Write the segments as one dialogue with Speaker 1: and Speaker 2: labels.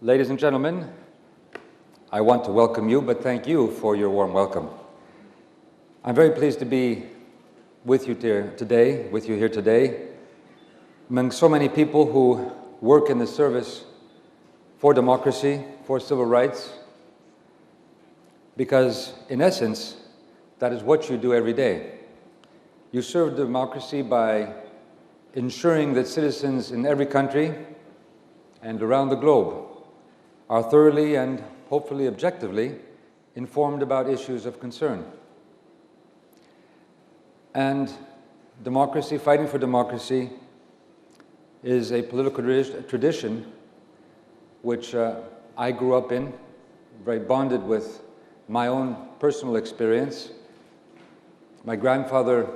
Speaker 1: Ladies and gentlemen, I want to welcome you, but thank you for your warm welcome. I'm very pleased to be with you here today, among so many people who work in the service for democracy, for civil rights, because in essence, that is what you do every day. You serve democracy by ensuring that citizens in every country and around the globe are thoroughly and hopefully objectively informed about issues of concern. And democracy, fighting for democracy, is a political tradition which I grew up in, very bonded with my own personal experience. My grandfather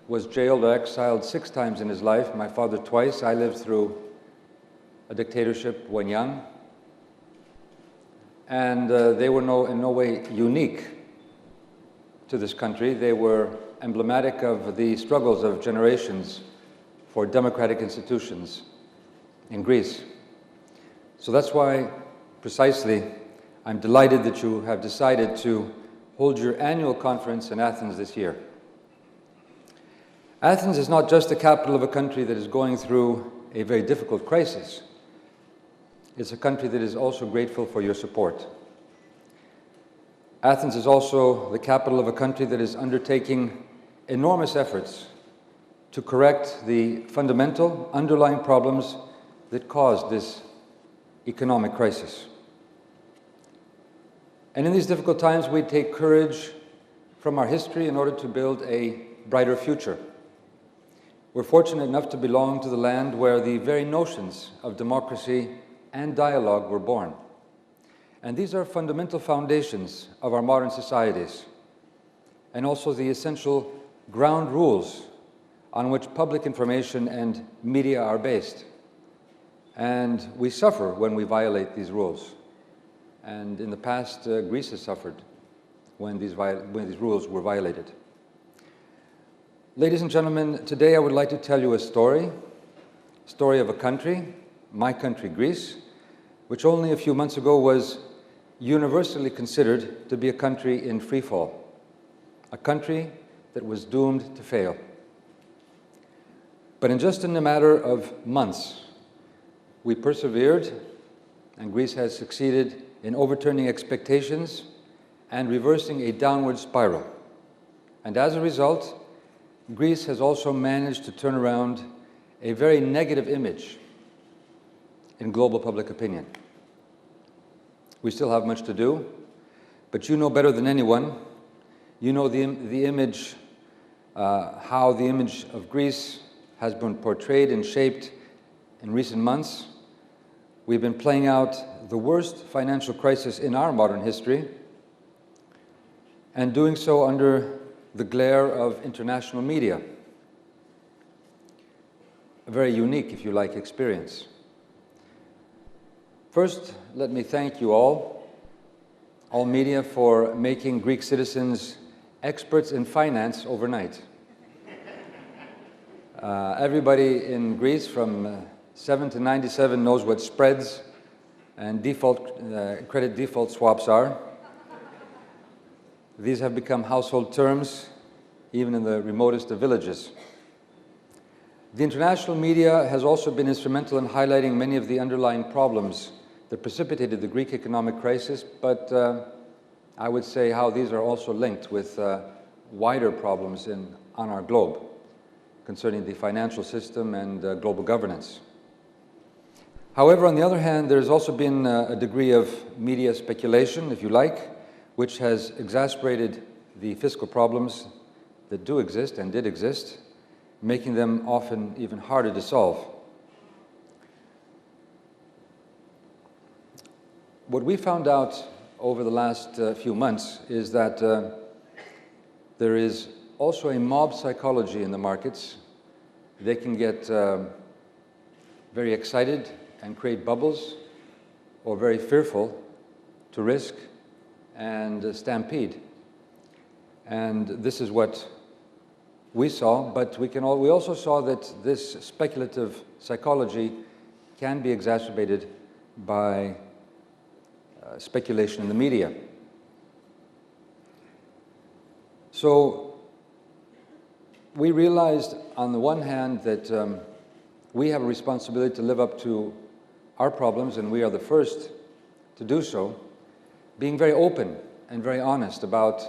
Speaker 1: was jailed or exiled 6 times in his life, my father twice. I lived through a dictatorship when young. And they were in no way unique to this country. They were emblematic of the struggles of generations for democratic institutions in Greece. So that's why, precisely, I'm delighted that you have decided to hold your annual conference in Athens this year. Athens is not just the capital of a country that is going through a very difficult crisis. It's a country that is also grateful for your support. Athens is also the capital of a country that is undertaking enormous efforts to correct the fundamental underlying problems that caused this economic crisis. And in these difficult times, we take courage from our history in order to build a brighter future. We're fortunate enough to belong to the land where the very notions of democracy and dialogue were born. And these are fundamental foundations of our modern societies, and also the essential ground rules on which public information and media are based. And we suffer when we violate these rules. And in the past, Greece has suffered when these rules were violated. Ladies and gentlemen, today I would like to tell you a story of a country, my country, Greece, which only a few months ago was universally considered to be a country in free fall, a country that was doomed to fail. But in a matter of months, we persevered, and Greece has succeeded in overturning expectations and reversing a downward spiral. And as a result, Greece has also managed to turn around a very negative image in global public opinion. We still have much to do, but you know better than anyone. You know the image, how the image of Greece has been portrayed and shaped in recent months. We've been playing out the worst financial crisis in our modern history, and doing so under the glare of international media. A very unique, if you like, experience. First, let me thank you all media, for making Greek citizens experts in finance overnight. Everybody in Greece from 7 to 97 knows what spreads and credit default swaps are. These have become household terms, even in the remotest of villages. The international media has also been instrumental in highlighting many of the underlying problems that precipitated the Greek economic crisis, but I would say how these are also linked with wider problems on our globe concerning the financial system and global governance. However, on the other hand, there's also been a degree of media speculation, if you like, which has exacerbated the fiscal problems that do exist and did exist, making them often even harder to solve. What we found out over the last few months is that there is also a mob psychology in the markets. They can get very excited and create bubbles, or very fearful to risk and stampede. And this is what we saw, but we also saw that this speculative psychology can be exacerbated by speculation in the media. So we realized, on the one hand, that we have a responsibility to live up to our problems, and we are the first to do so, being very open and very honest about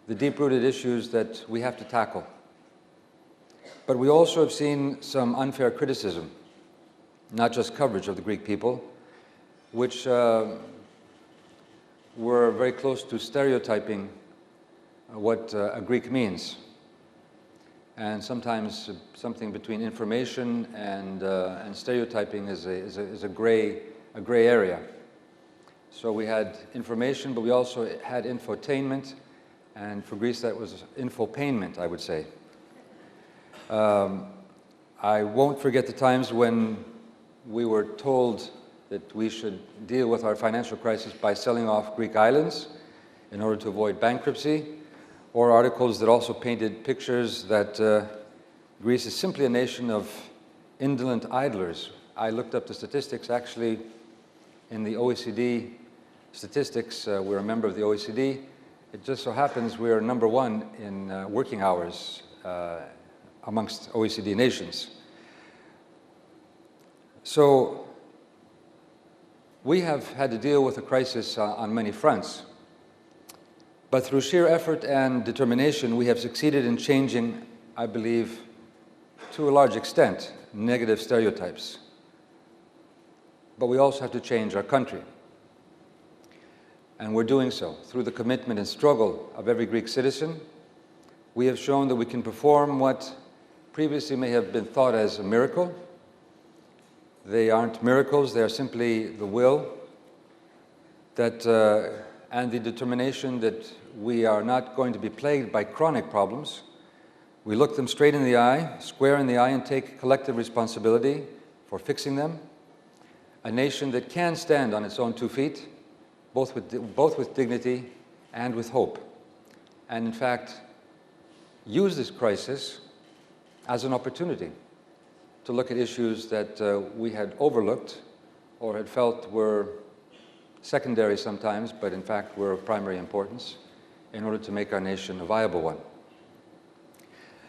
Speaker 1: the deep-rooted issues that we have to tackle. But we also have seen some unfair criticism, not just coverage of the Greek people, which were very close to stereotyping what a Greek means. And sometimes something between information and stereotyping is a gray area. So we had information, but we also had infotainment, and for Greece that was infopainment, I would say. I won't forget the times when we were told that we should deal with our financial crisis by selling off Greek islands in order to avoid bankruptcy, or articles that also painted pictures that Greece is simply a nation of indolent idlers. I looked up the statistics. Actually, in the OECD statistics, we're a member of the OECD. It just so happens we are number one in working hours amongst OECD nations. So we have had to deal with a crisis on many fronts. But through sheer effort and determination, we have succeeded in changing, I believe, to a large extent, negative stereotypes. But we also have to change our country. And we're doing so through the commitment and struggle of every Greek citizen. We have shown that we can perform what previously may have been thought as a miracle. They aren't miracles, they are simply the will that, and the determination that we are not going to be plagued by chronic problems. We look them straight in the eye, square in the eye, and take collective responsibility for fixing them. A nation that can stand on its own 2 feet, both with dignity and with hope. And in fact, use this crisis as an opportunity to look at issues that we had overlooked or had felt were secondary sometimes, but in fact were of primary importance in order to make our nation a viable one.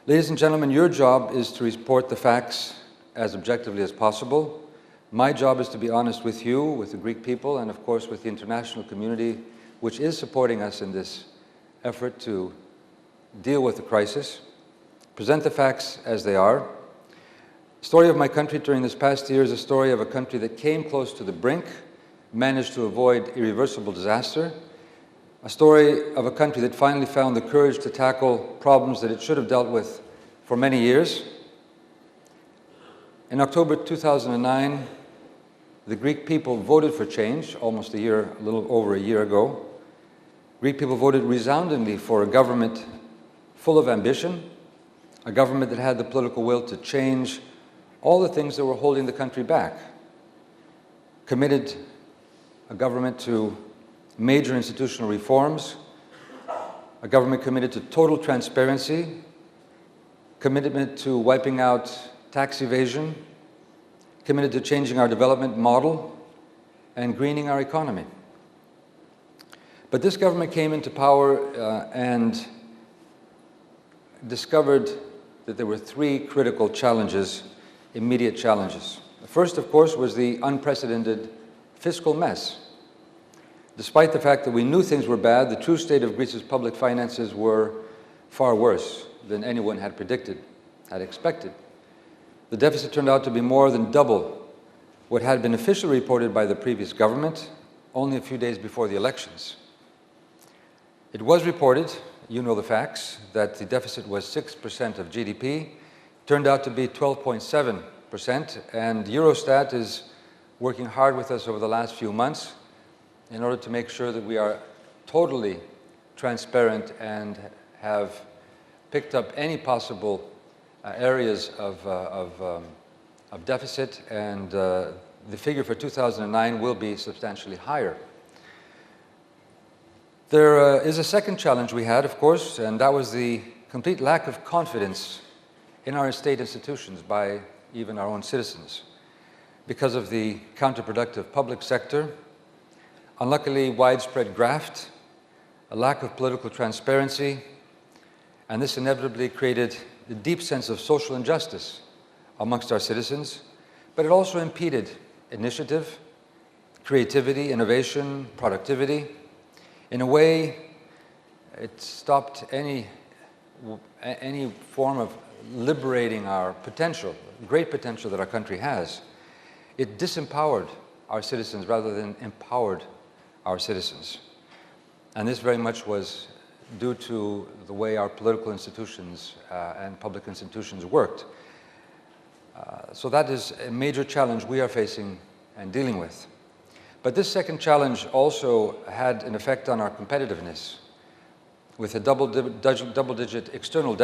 Speaker 1: Ladies and gentlemen, your job is to report the facts as objectively as possible. My job is to be honest with you, with the Greek people, and of course with the international community, which is supporting us in this effort to deal with the crisis. Present the facts as they are. The story of my country during this past year is a story of a country that came close to the brink, managed to avoid irreversible disaster, a story of a country that finally found the courage to tackle problems that it should have dealt with for many years. In October 2009, the Greek people voted for change, a little over a year ago. Greek people voted resoundingly for a government full of ambition, a government that had the political will to change all the things that were holding the country back. Committed a government to major institutional reforms, a government committed to total transparency, commitment to wiping out tax evasion, committed to changing our development model and greening our economy. But this government came into power and discovered that there were 3 critical challenges, immediate challenges. The first, of course, was the unprecedented fiscal mess. Despite the fact that we knew things were bad, the true state of Greece's public finances were far worse than anyone had predicted, had expected. The deficit turned out to be more than double what had been officially reported by the previous government only a few days before the elections. It was reported, you know the facts, that the deficit was 6% of GDP, turned out to be 12.7%, and Eurostat is working hard with us over the last few months in order to make sure that we are totally transparent and have picked up any possible areas of deficit, and the figure for 2009 will be substantially higher. There is a second challenge we had, of course, and that was the complete lack of confidence in our state institutions by even our own citizens. because of the counterproductive public sector, unluckily widespread graft, a lack of political transparency, and this inevitably created a deep sense of social injustice amongst our citizens, but it also impeded initiative, creativity, innovation, productivity. In a way, it stopped any form of liberating our potential, great potential that our country has. It disempowered our citizens rather than empowered our citizens. And this very much was due to the way our political institutions and public institutions worked. So that is a major challenge we are facing and dealing with. But this second challenge also had an effect on our competitiveness, with a double-digit external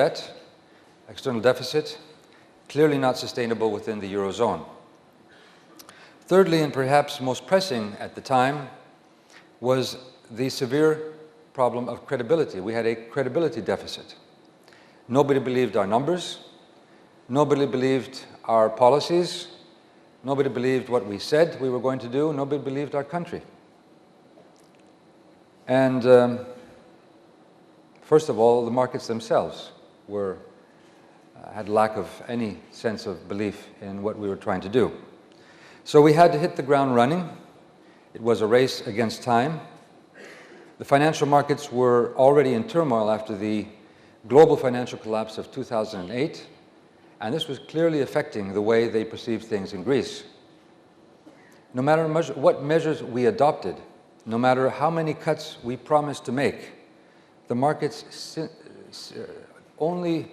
Speaker 1: deficit, clearly not sustainable within the Eurozone. Thirdly, and perhaps most pressing at the time, was the severe problem of credibility. We had a credibility deficit. Nobody believed our numbers. Nobody believed our policies. Nobody believed what we said we were going to do. Nobody believed our country. And first of all, the markets themselves had lack of any sense of belief in what we were trying to do. So we had to hit the ground running. It was a race against time. The financial markets were already in turmoil after the global financial collapse of 2008, and this was clearly affecting the way they perceived things in Greece. No matter what measures we adopted, no matter how many cuts we promised to make, the markets only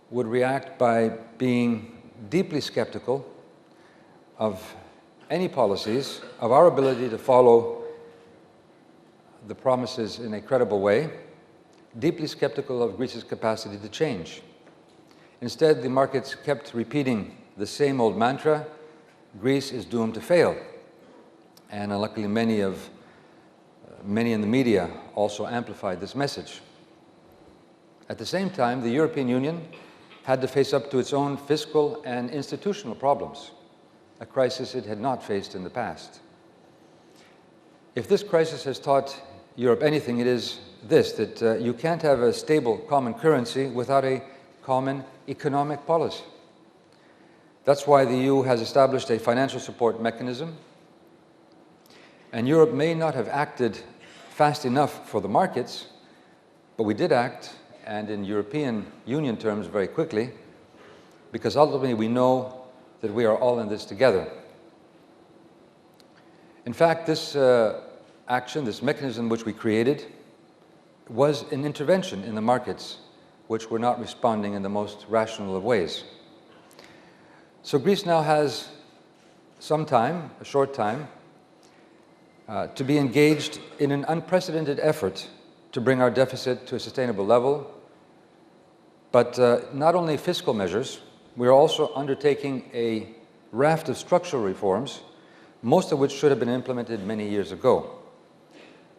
Speaker 1: would react by being deeply skeptical of any policies, of our ability to follow the promises in a credible way, deeply skeptical of Greece's capacity to change. Instead, the markets kept repeating the same old mantra: Greece is doomed to fail. And luckily, many in the media also amplified this message. At the same time, the European Union had to face up to its own fiscal and institutional problems, a crisis it had not faced in the past. If this crisis has taught Europe anything, it is this, that you can't have a stable common currency without a common economic policy. That's why the EU has established a financial support mechanism, and Europe may not have acted fast enough for the markets, but we did act, and in European Union terms very quickly, because ultimately we know that we are all in this together. In fact, this action, this mechanism which we created, was an intervention in the markets which were not responding in the most rational of ways. So Greece now has some time, a short time, to be engaged in an unprecedented effort to bring our deficit to a sustainable level. But not only fiscal measures, we are also undertaking a raft of structural reforms, most of which should have been implemented many years ago.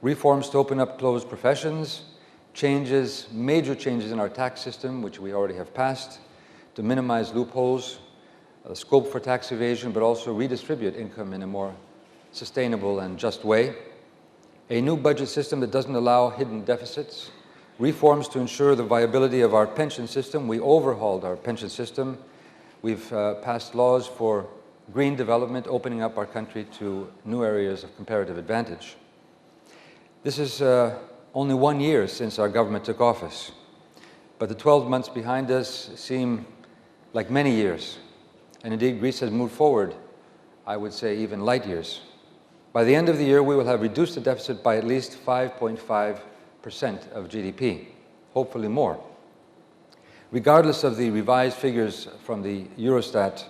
Speaker 1: Reforms to open up closed professions, major changes in our tax system, which we already have passed, to minimize loopholes, scope for tax evasion, but also redistribute income in a more sustainable and just way. A new budget system that doesn't allow hidden deficits. Reforms to ensure the viability of our pension system. We overhauled our pension system. We've passed laws for green development, opening up our country to new areas of comparative advantage. This is only 1 year since our government took office, but the 12 months behind us seem like many years. And indeed, Greece has moved forward, I would say, even light years. By the end of the year, we will have reduced the deficit by at least 5.5% of GDP, hopefully more. Regardless of the revised figures from the Eurostat,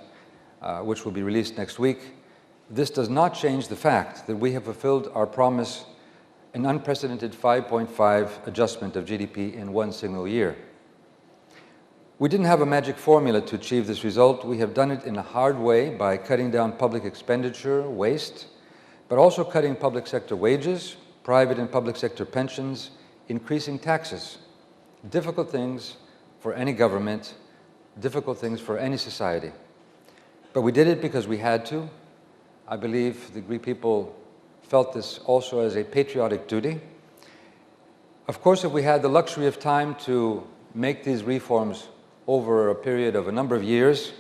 Speaker 1: which will be released next week, this does not change the fact that we have fulfilled our promise, an unprecedented 5.5 adjustment of GDP in one single year. We didn't have a magic formula to achieve this result. We have done it in a hard way by cutting down public expenditure, waste, but also cutting public sector wages, private and public sector pensions, increasing taxes. Difficult things for any government, difficult things for any society. But we did it because we had to, I believe the Greek people felt this also as a patriotic duty. Of course, if we had the luxury of time to make these reforms over a period of a number of years,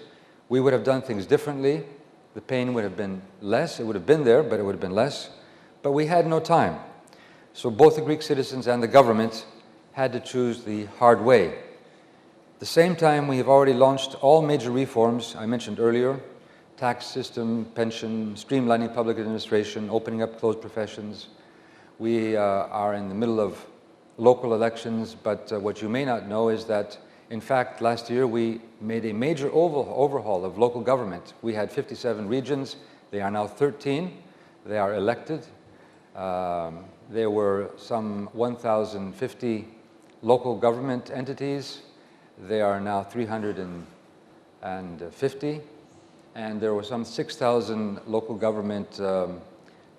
Speaker 1: we would have done things differently. The pain would have been less. It would have been there, but it would have been less. But we had no time. So both the Greek citizens and the government had to choose the hard way. At the same time, we have already launched all major reforms I mentioned earlier: tax system, pension, streamlining public administration, opening up closed professions. We are in the middle of local elections, but what you may not know is that, in fact, last year we made a major overhaul of local government. We had 57 regions. They are now 13. They are elected. There were some 1,050 local government entities. They are now 350. And there were some 6,000 local government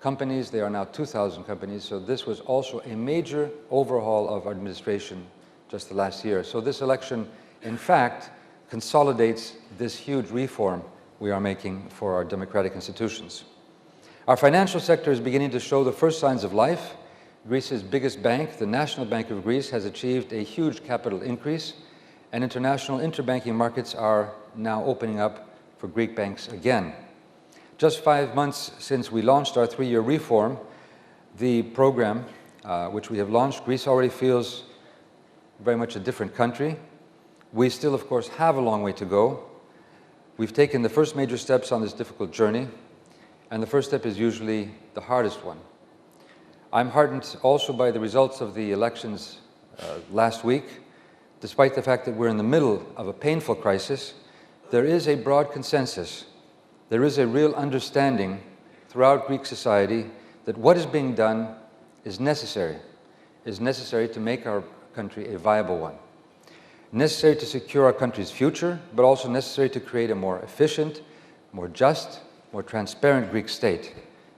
Speaker 1: companies. They are now 2,000 companies. So this was also a major overhaul of administration just the last year. So this election, in fact, consolidates this huge reform we are making for our democratic institutions. Our financial sector is beginning to show the first signs of life. Greece's biggest bank, the National Bank of Greece, has achieved a huge capital increase, and international interbanking markets are now opening up for Greek banks again. Just 5 months since we launched our 3-year reform, the program which we have launched, Greece already feels very much a different country. We still, of course, have a long way to go. We've taken the first major steps on this difficult journey, and the first step is usually the hardest one. I'm heartened also by the results of the elections last week. Despite the fact that we're in the middle of a painful crisis, there is a broad consensus. There is a real understanding throughout Greek society that what is being done is necessary to make our country a viable one. Necessary to secure our country's future, but also necessary to create a more efficient, more just, more transparent Greek state.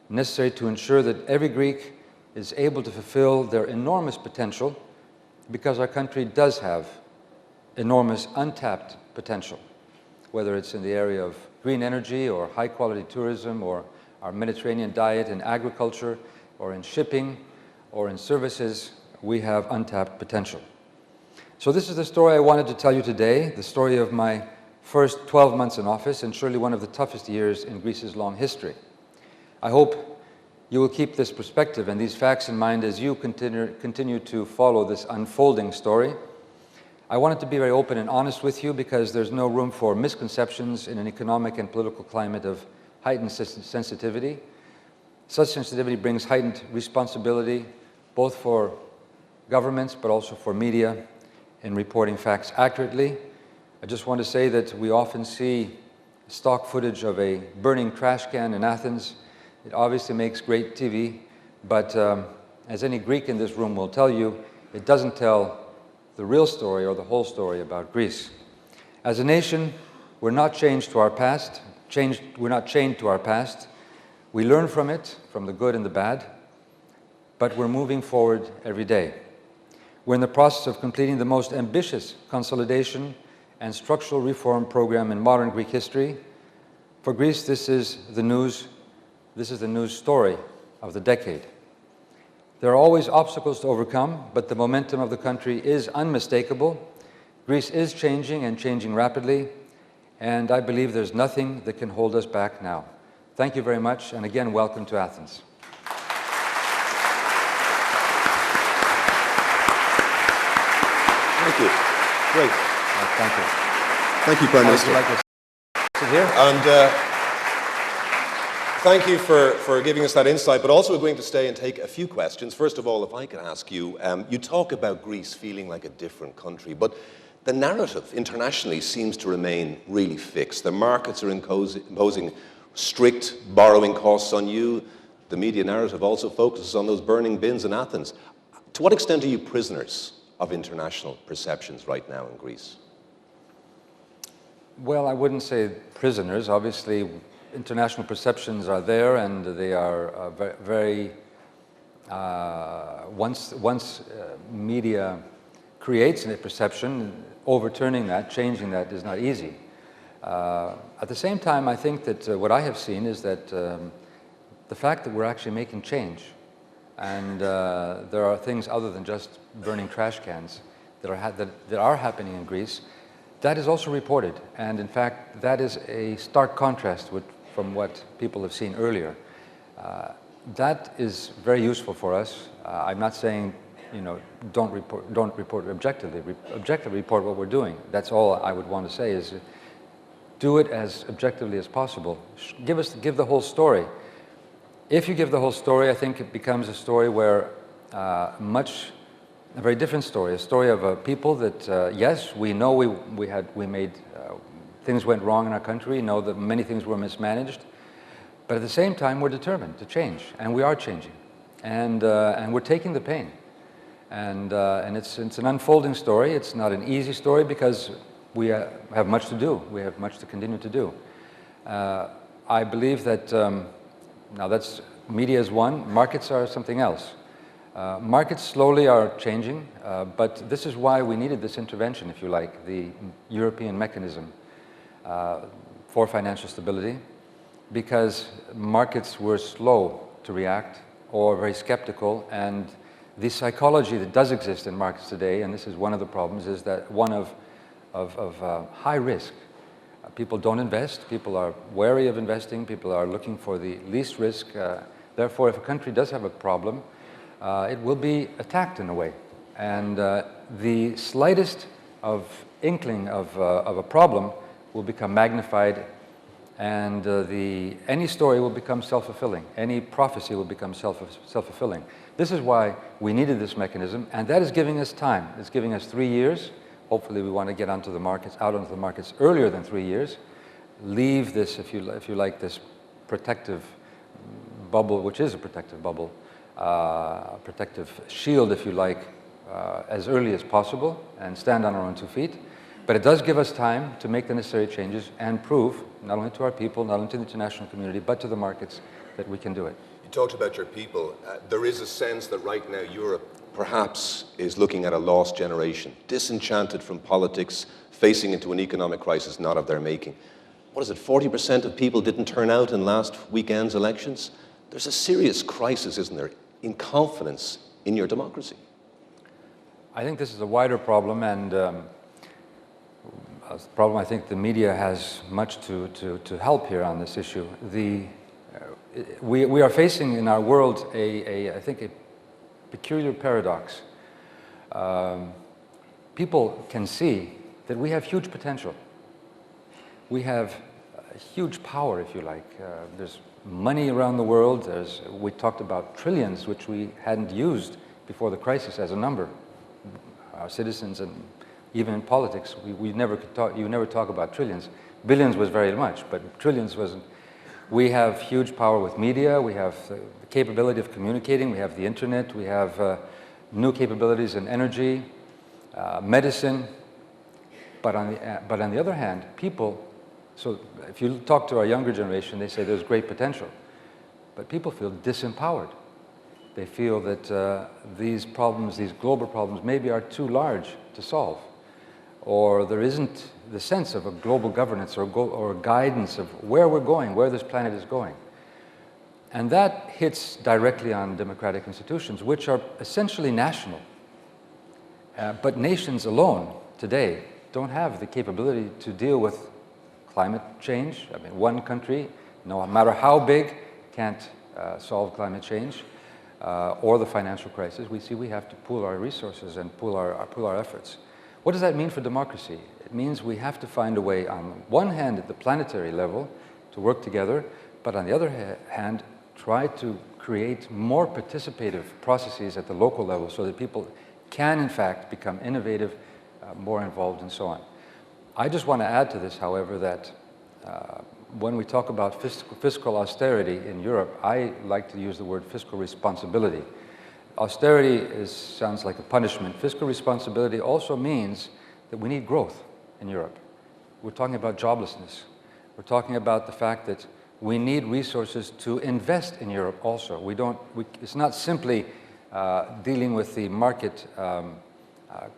Speaker 1: Necessary to ensure that every Greek is able to fulfill their enormous potential, because our country does have enormous untapped potential, whether it's in the area of green energy or high-quality tourism or our Mediterranean diet in agriculture or in shipping or in services. We have untapped potential. So this is the story I wanted to tell you today, the story of my first 12 months in office, and surely one of the toughest years in Greece's long history. I hope you will keep this perspective and these facts in mind as you continue to follow this unfolding story. I wanted to be very open and honest with you because there's no room for misconceptions in an economic and political climate of heightened sensitivity. Such sensitivity brings heightened responsibility, both for governments but also for media, in reporting facts accurately. I just want to say that we often see stock footage of a burning trash can in Athens. It obviously makes great TV, but as any Greek in this room will tell you, it doesn't tell the real story or the whole story about Greece. As a nation, we're not chained to our past. We learn from it, from the good and the bad, but we're moving forward every day. We're in the process of completing the most ambitious consolidation and structural reform program in modern Greek history. For Greece, this is the news story of the decade. There are always obstacles to overcome, but the momentum of the country is unmistakable. Greece is changing and changing rapidly, and I believe there's nothing that can hold us back now. Thank you very much, and again, welcome to Athens.
Speaker 2: Thank you. Great.
Speaker 1: Thank you.
Speaker 2: Thank you, Prime Minister.
Speaker 1: Would you like to sit here?
Speaker 2: And thank you for giving us that insight, but also we're going to stay and take a few questions. First of all, if I could ask you, you talk about Greece feeling like a different country, but the narrative internationally seems to remain really fixed. The markets are imposing strict borrowing costs on you. The media narrative also focuses on those burning bins in Athens. To what extent are you prisoners of international perceptions right now in Greece?
Speaker 1: Well, I wouldn't say prisoners. Obviously, international perceptions are there, and they are very once media creates a perception, overturning that, changing that is not easy. At the same time, I think that what I have seen is that the fact that we're actually making change, and there are things other than just burning trash cans that are happening in Greece, that is also reported. And in fact, that is a stark contrast from what people have seen earlier. That is very useful for us. I'm not saying, don't report objectively. Objectively report what we're doing. That's all I would want to say is do it as objectively as possible. Give the whole story. If you give the whole story, I think it becomes a story where a very different story, a story of a people that, yes, we know we made, things went wrong in our country, we know that many things were mismanaged, but at the same time, we're determined to change, and we are changing, and we're taking the pain. And it's an unfolding story. It's not an easy story because we have much to do. We have much to continue to do. I believe that, now that's, media is one, markets are something else. Markets slowly are changing, but this is why we needed this intervention, if you like, the European mechanism for financial stability, because markets were slow to react or very skeptical, and the psychology that does exist in markets today, and this is one of the problems, is that one of high risk. People don't invest, people are wary of investing, people are looking for the least risk. Therefore, if a country does have a problem, it will be attacked in a way. And the slightest inkling of a problem will become magnified, and any story will become self-fulfilling. Any prophecy will become self-fulfilling. This is why we needed this mechanism, and that is giving us time. It's giving us 3 years. Hopefully we want to get out onto the markets earlier than 3 years. Leave this, if you like, this protective bubble, which is a protective bubble, protective shield, if you like, as early as possible and stand on our own 2 feet. But it does give us time to make the necessary changes and prove, not only to our people, not only to the international community, but to the markets, that we can do it.
Speaker 2: You talked about your people. There is a sense that right now Europe perhaps is looking at a lost generation, disenchanted from politics, facing into an economic crisis not of their making. What is it, 40% of people didn't turn out in last weekend's elections? There's a serious crisis, isn't there, in confidence in your democracy?
Speaker 1: I think this is a wider problem, and a problem I think the media has much to help here on this issue. We are facing in our world I think a peculiar paradox. People can see that we have huge potential. We have a huge power, if you like. There's money around the world. We talked about trillions, which we hadn't used before the crisis as a number. Our citizens, and even in politics, you never talk about trillions. Billions was very much, but trillions wasn't. We have huge power with media. We have the capability of communicating. We have the internet. We have new capabilities in energy, medicine. But on the other hand, people, so if you talk to our younger generation, they say there's great potential. But people feel disempowered. They feel that these problems, these global problems, maybe are too large to solve. Or there isn't the sense of a global governance or guidance of where we're going, where this planet is going. And that hits directly on democratic institutions, which are essentially national. But nations alone today don't have the capability to deal with climate change. I mean, one country, no matter how big, can't solve climate change or the financial crisis. We have to pool our resources and pool our efforts. What does that mean for democracy? It means we have to find a way, on one hand, at the planetary level, to work together, but on the other hand, try to create more participative processes at the local level so that people can, in fact, become innovative, more involved, and so on. I just want to add to this, however, that when we talk about fiscal austerity in Europe, I like to use the word fiscal responsibility. Austerity sounds like a punishment. Fiscal responsibility also means that we need growth in Europe. We're talking about joblessness. We're talking about the fact that we need resources to invest in Europe also. It's not simply dealing with the market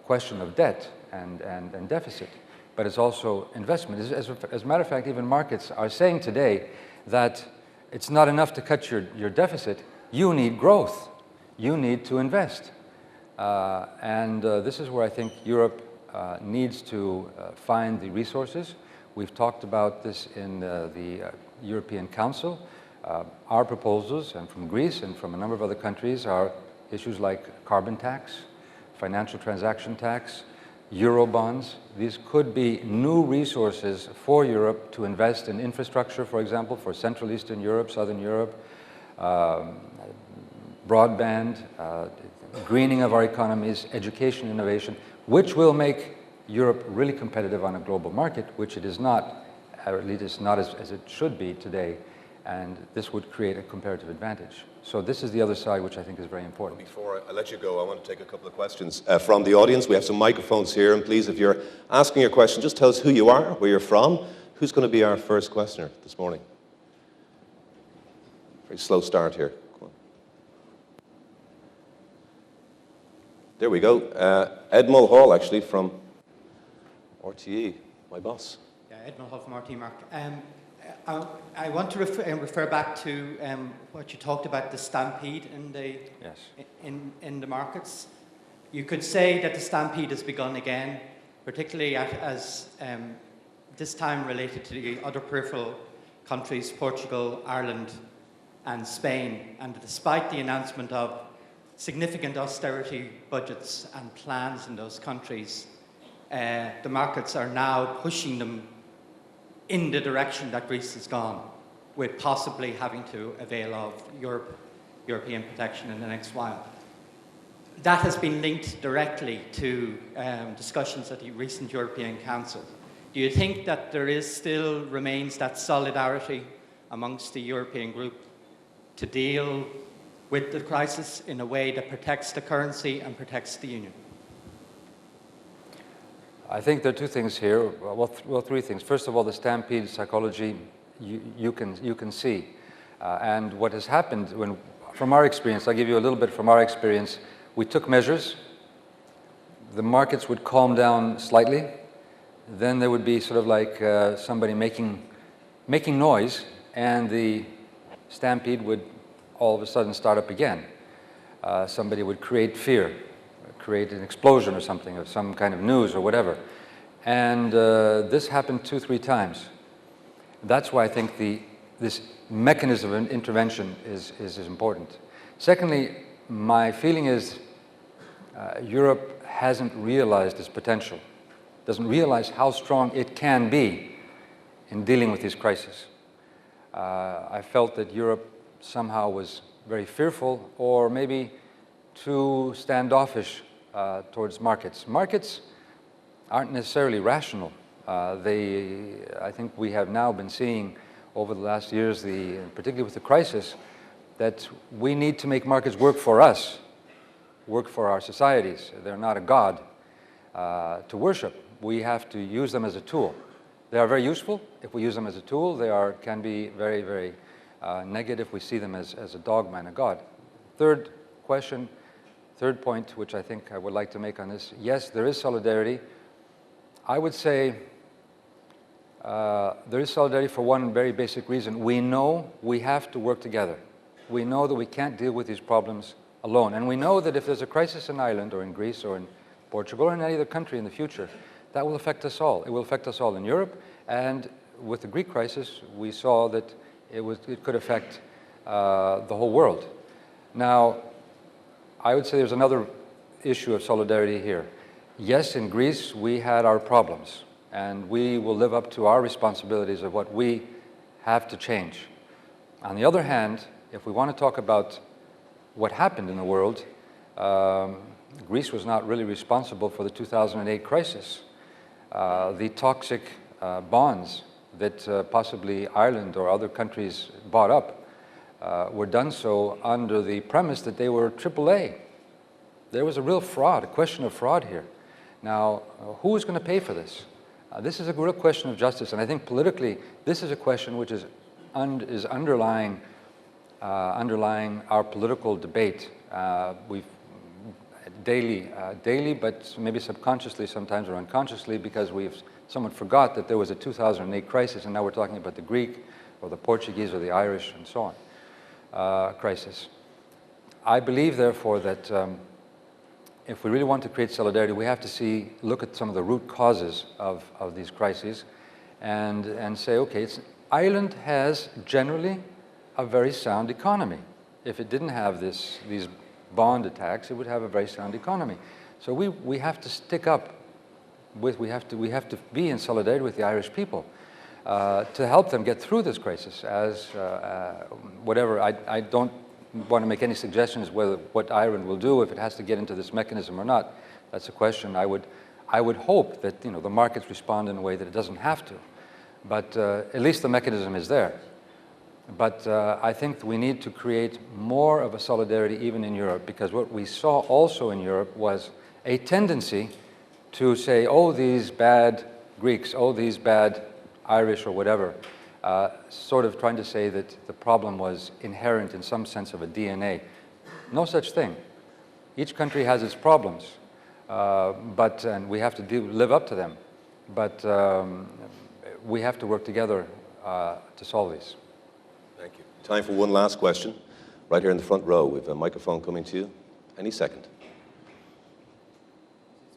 Speaker 1: question of debt and deficit. but it's also investment. As a matter of fact, even markets are saying today that it's not enough to cut your deficit. You need growth. You need to invest. This is where I think Europe needs to find the resources. We've talked about this in the European Council. Our proposals, and from Greece and from a number of other countries, are issues like carbon tax, financial transaction tax, Eurobonds. These could be new resources for Europe to invest in infrastructure, for example, for Central Eastern Europe, Southern Europe, broadband, greening of our economies, education, innovation, which will make Europe really competitive on a global market, which it is not, or at least it's not as it should be today, and this would create a comparative advantage. So this is the other side, which I think is very important.
Speaker 2: Before I let you go, I want to take a couple of questions from the audience. We have some microphones here, and please, if you're asking your question, just tell us who you are, where you're from. Who's going to be our first questioner this morning? Very slow start here. Go on. There we go. Ed Mulhall, actually, from RTE, my boss.
Speaker 3: Yeah, Ed Mulhall from RTE, Mark. I want to refer back to what you talked about, the stampede in the
Speaker 1: Yes.
Speaker 3: in the markets. You could say that the stampede has begun again, particularly as this time related to the other peripheral countries, Portugal, Ireland, and Spain. And despite the announcement of significant austerity budgets and plans in those countries, the markets are now pushing them in the direction that Greece has gone, with possibly having to avail of European protection in the next while. That has been linked directly to discussions at the recent European Council. Do you think that there still remains that solidarity amongst the European group to deal with the crisis in a way that protects the currency and protects the Union?
Speaker 1: I think there are two things here. Well, three things. First of all, the stampede psychology, you can see. And what has happened, from our experience, I'll give you a little bit from our experience. We took measures. The markets would calm down slightly. Then there would be sort of like somebody making noise, and the stampede would all of a sudden start up again. Somebody would create fear, create an explosion or something, of some kind of news or whatever. And this happened 2-3 times. That's why I think this mechanism of intervention is important. Secondly, my feeling is Europe hasn't realized its potential, doesn't realize how strong it can be in dealing with these crises. I felt that Europe somehow was very fearful, or maybe too standoffish towards markets. Markets aren't necessarily rational. I think we have now been seeing over the last years, particularly with the crisis, that we need to make markets work for us, work for our societies. They're not a god to worship. We have to use them as a tool. They are very useful. If we use them as a tool, they can be very, very negative. We see them as a dogma and a god. Third point, which I think I would like to make on this, yes, there is solidarity. I would say there is solidarity for one very basic reason. We know we have to work together. We know that we can't deal with these problems alone. And we know that if there's a crisis in Ireland or in Greece or in Portugal or in any other country in the future, that will affect us all. It will affect us all in Europe. And with the Greek crisis, we saw that it could affect the whole world. Now, I would say there's another issue of solidarity here. Yes, in Greece, we had our problems, and we will live up to our responsibilities of what we have to change. On the other hand, if we want to talk about what happened in the world, Greece was not really responsible for the 2008 crisis. The toxic bonds that possibly Ireland or other countries bought up were done so under the premise that they were AAA. There was a real fraud, a question of fraud here. Now, who is going to pay for this? This is a real question of justice, and I think politically, this is a question which is underlying our political debate. We've daily, but maybe subconsciously sometimes or unconsciously, because we've someone forgot that there was a 2008 crisis, and now we're talking about the Greek or the Portuguese or the Irish and so on crisis. I believe, therefore, that if we really want to create solidarity, we have to look at some of the root causes of these crises and say, okay, Ireland has generally a very sound economy. If it didn't have these bond attacks, it would have a very sound economy. So we have to stick up with, we have to be in solidarity with the Irish people to help them get through this crisis as whatever. I don't want to make any suggestions what Ireland will do, if it has to get into this mechanism or not. That's a question. I would hope that the markets respond in a way that it doesn't have to. But at least the mechanism is there. But I think we need to create more of a solidarity even in Europe, because what we saw also in Europe was a tendency to say, oh, these bad Greeks, oh, these bad Irish or whatever, sort of trying to say that the problem was inherent in some sense of a DNA. No such thing. Each country has its problems, and we have to live up to them. But we have to work together to solve these.
Speaker 2: Thank you. Time for one last question. Right here in the front row. We have a microphone coming to you any second.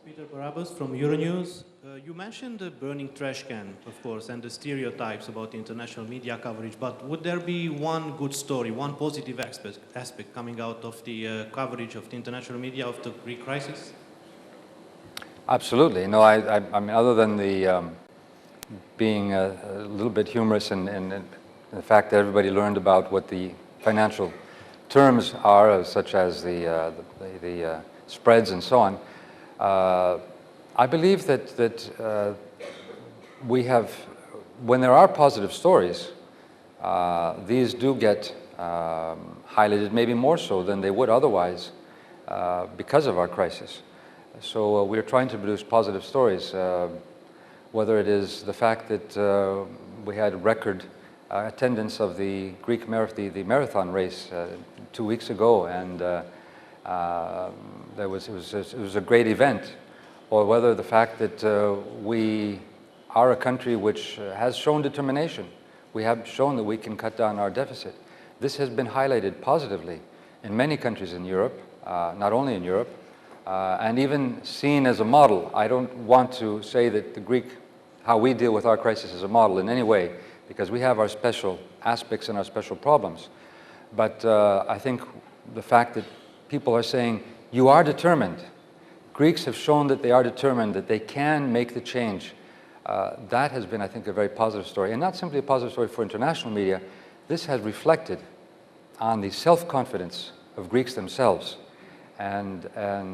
Speaker 4: Peter Barabbas from Euronews. You mentioned the burning trash can, of course, and the stereotypes about the international media coverage, but would there be one good story, one positive aspect coming out of the coverage of the international media of the Greek crisis?
Speaker 1: Absolutely. No, I mean, other than the being a little bit humorous and the fact that everybody learned about what the financial terms are, such as the spreads and so on, I believe that we have, when there are positive stories, these do get highlighted, maybe more so than they would otherwise because of our crisis. So we're trying to produce positive stories, whether it is the fact that we had record attendance of the Greek marathon race 2 weeks ago, and it was a great event, or whether the fact that we are a country which has shown determination. We have shown that we can cut down our deficit. This has been highlighted positively in many countries in Europe, not only in Europe, and even seen as a model. I don't want to say that how we deal with our crisis is a model in any way, because we have our special aspects and our special problems. But I think the fact that people are saying, you are determined. Greeks have shown that they are determined, that they can make the change. That has been, I think, a very positive story. And not simply a positive story for international media. This has reflected on the self-confidence of Greeks themselves. And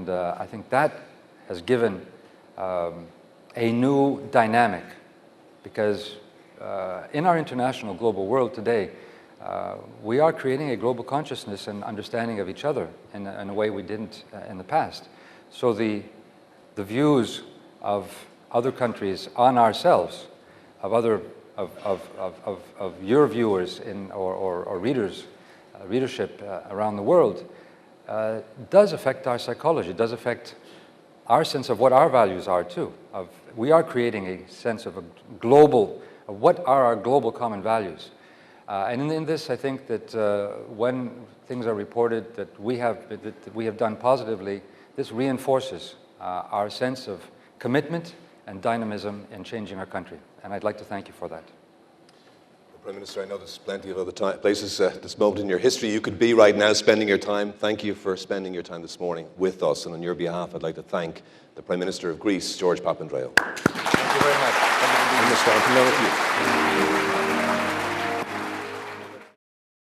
Speaker 1: I think that has given a new dynamic, because in our international global world today, we are creating a global consciousness and understanding of each other in a way we didn't in the past. So the views of other countries on ourselves, of your viewers or readership around the world, does affect our psychology, does affect our sense of what our values are too. We are creating a sense of what are our global common values. And in this, I think that when things are reported that we have done positively, this reinforces our sense of commitment and dynamism in changing our country. And I'd like to thank you for that.
Speaker 2: Prime Minister, I know there's plenty of other places at this moment in your history you could be right now spending your time. Thank you for spending your time this morning with us. And on your behalf, I'd like to thank the Prime Minister of Greece, George Papandreou.
Speaker 1: Thank you very much.
Speaker 2: Prime Minister, I'm with you.